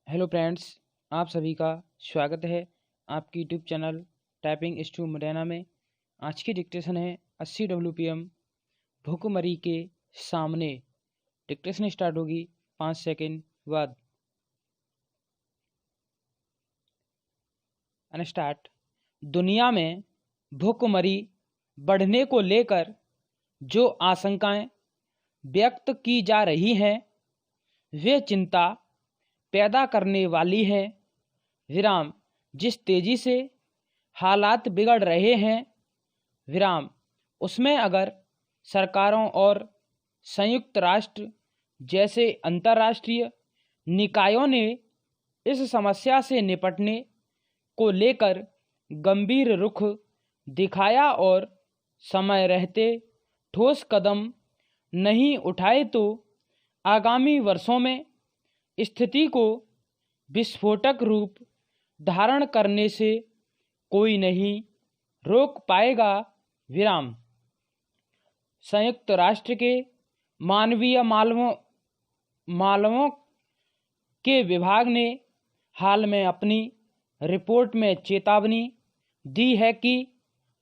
Hello friends, आप सभी का स्वागत है आपकी यूट्यूब चैनल टाइपिंग स्टू मुरैना में। आज की डिक्टेशन है 80 WPM भूखमरी के सामने। डिक्टेशन स्टार्ट होगी 5 सेकंड बाद। स्टार्ट। दुनिया में भूखमरी बढ़ने को लेकर जो आशंकाएं व्यक्त की जा रही हैं वे चिंता पैदा करने वाली है। विराम। जिस तेजी से हालात बिगड़ रहे हैं विराम उसमें अगर सरकारों और संयुक्त राष्ट्र जैसे अंतर्राष्ट्रीय निकायों ने इस समस्या से निपटने को लेकर गंभीर रुख दिखाया और समय रहते ठोस कदम नहीं उठाए तो आगामी वर्षों में स्थिति को विस्फोटक रूप धारण करने से कोई नहीं रोक पाएगा। विराम। संयुक्त राष्ट्र के मानवीय मालवों के विभाग ने हाल में अपनी रिपोर्ट में चेतावनी दी है कि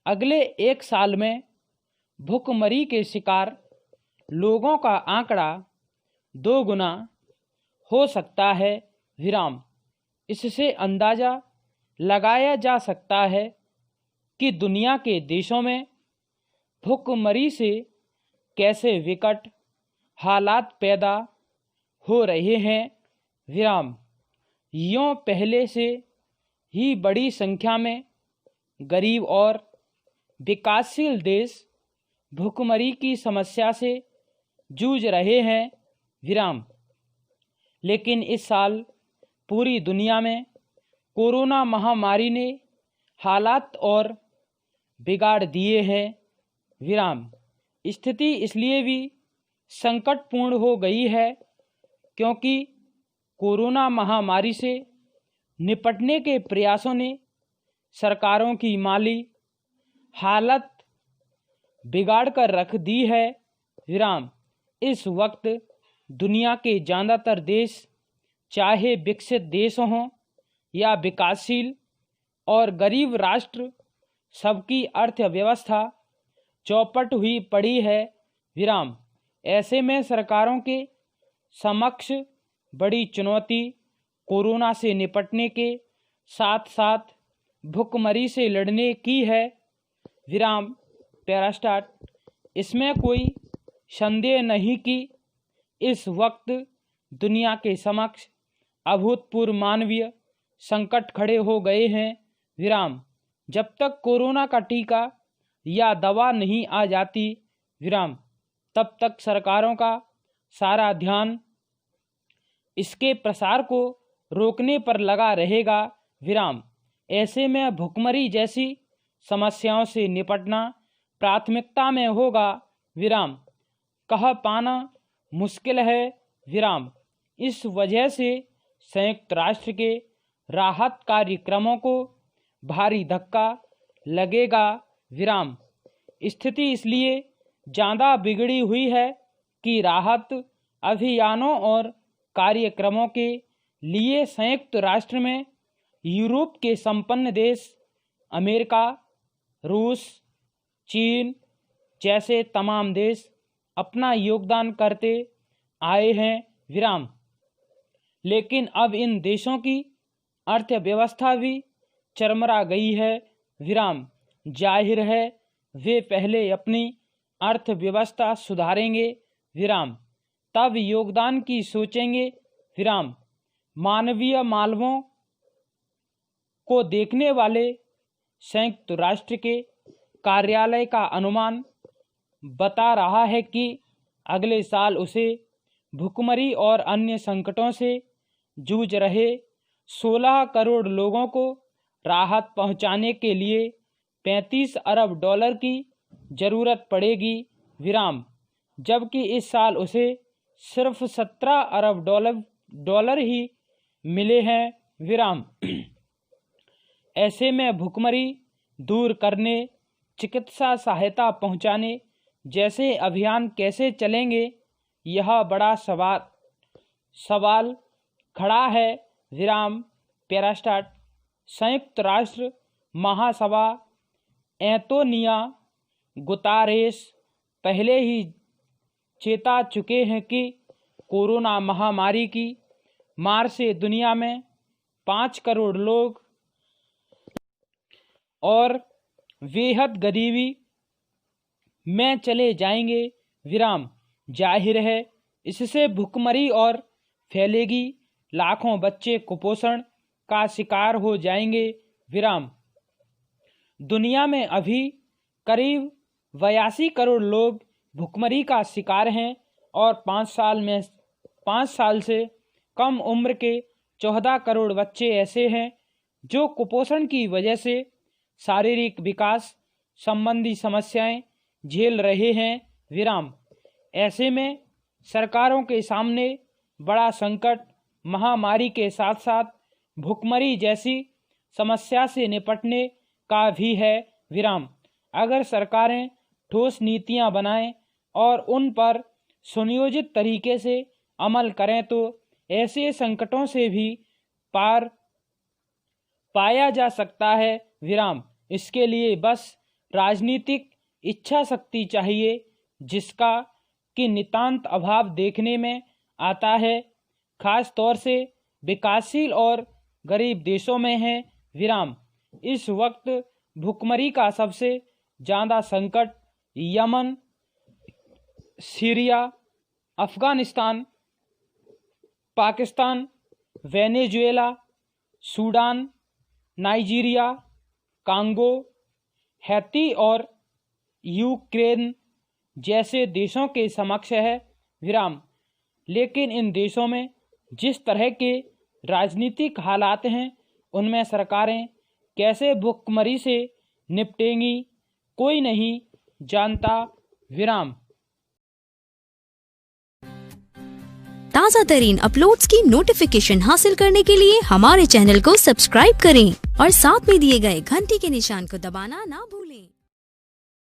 अगले 1 साल में भूखमरी के शिकार लोगों का आंकड़ा 2 गुना हो सकता है। विराम। इससे अंदाजा लगाया जा सकता है कि दुनिया के देशों में भूखमरी से कैसे विकट हालात पैदा हो रहे हैं। विराम। यूं पहले से ही बड़ी संख्या में गरीब और विकासशील देश भूखमरी की समस्या से जूझ रहे हैं। विराम। लेकिन इस साल पूरी दुनिया में कोरोना महामारी ने हालात और बिगाड़ दिए हैं। विराम। स्थिति इसलिए भी संकटपूर्ण हो गई है क्योंकि कोरोना महामारी से निपटने के प्रयासों ने सरकारों की माली हालत बिगाड़ कर रख दी है। विराम। इस वक्त दुनिया के ज़्यादातर देश चाहे विकसित देश हों या विकासशील और गरीब राष्ट्र सबकी अर्थव्यवस्था चौपट हुई पड़ी है। विराम। ऐसे में सरकारों के समक्ष बड़ी चुनौती कोरोना से निपटने के साथ साथ भूखमरी से लड़ने की है। विराम। पैरास्टार्ट। इसमें कोई संदेह नहीं कि इस वक्त दुनिया के समक्ष अभूतपूर्व मानवीय संकट खड़े हो गए हैं। विराम। जब तक कोरोना का टीका या दवा नहीं आ जाती विराम तब तक सरकारों का सारा ध्यान इसके प्रसार को रोकने पर लगा रहेगा। विराम। ऐसे में भूखमरी जैसी समस्याओं से निपटना प्राथमिकता में होगा। विराम। कह पाना मुश्किल है। विराम। इस वजह से संयुक्त राष्ट्र के राहत कार्यक्रमों को भारी धक्का लगेगा। विराम। स्थिति इसलिए ज़्यादा बिगड़ी हुई है कि राहत अभियानों और कार्यक्रमों के लिए संयुक्त राष्ट्र में यूरोप के संपन्न देश अमेरिका, रूस, चीन जैसे तमाम देश अपना योगदान करते आए हैं। विराम। लेकिन अब इन देशों की अर्थव्यवस्था भी चरमरा गई है। विराम। जाहिर है वे पहले अपनी अर्थव्यवस्था सुधारेंगे। विराम। तब योगदान की सोचेंगे। विराम। मानवीय मालवों को देखने वाले संयुक्त राष्ट्र के कार्यालय का अनुमान बता रहा है कि अगले साल उसे भूखमरी और अन्य संकटों से जूझ रहे 16 करोड़ लोगों को राहत पहुंचाने के लिए 35 अरब डॉलर की ज़रूरत पड़ेगी। विराम। जबकि इस साल उसे सिर्फ 17 अरब डॉलर ही मिले हैं। विराम। ऐसे में भूखमरी दूर करने, चिकित्सा सहायता पहुंचाने जैसे अभियान कैसे चलेंगे, यह बड़ा सवाल खड़ा है। विराम पैरास्टाट। संयुक्त राष्ट्र महासभा एंटोनियो गुतेरेस पहले ही चेता चुके हैं कि कोरोना महामारी की मार से दुनिया में 5 करोड़ लोग और बेहद गरीबी में चले जाएंगे। विराम जाहिर है इससे भुखमरी और फैलेगी, लाखों बच्चे कुपोषण का शिकार हो जाएंगे। विराम दुनिया में अभी करीब 82 करोड़ लोग भुखमरी का शिकार हैं और 5 साल से कम उम्र के 14 करोड़ बच्चे ऐसे हैं जो कुपोषण की वजह से शारीरिक विकास संबंधी समस्याएं झेल रहे हैं। विराम ऐसे में सरकारों के सामने बड़ा संकट महामारी के साथ साथ भुखमरी जैसी समस्या से निपटने का भी है। विराम अगर सरकारें ठोस नीतियां बनाएं और उन पर सुनियोजित तरीके से अमल करें तो ऐसे संकटों से भी पार पाया जा सकता है। विराम इसके लिए बस राजनीतिक इच्छा शक्ति चाहिए, जिसका कि नितांत अभाव देखने में आता है, खास तौर से विकासशील और गरीब देशों में है। विराम इस वक्त भुखमरी का सबसे ज़्यादा संकट Yemen, Syria, Afghanistan, Pakistan, Venezuela, Sudan, Nigeria, Congo, Haiti और यूक्रेन जैसे देशों के समक्ष है। विराम लेकिन इन देशों में जिस तरह के राजनीतिक हालात हैं, उनमें सरकारें कैसे भुखमरी से निपटेंगी कोई नहीं जानता। विराम ताज़ा तरीन अपलोड्स की नोटिफिकेशन हासिल करने के लिए हमारे चैनल को सब्सक्राइब करें और साथ में दिए गए घंटी के निशान को दबाना ना भूलें।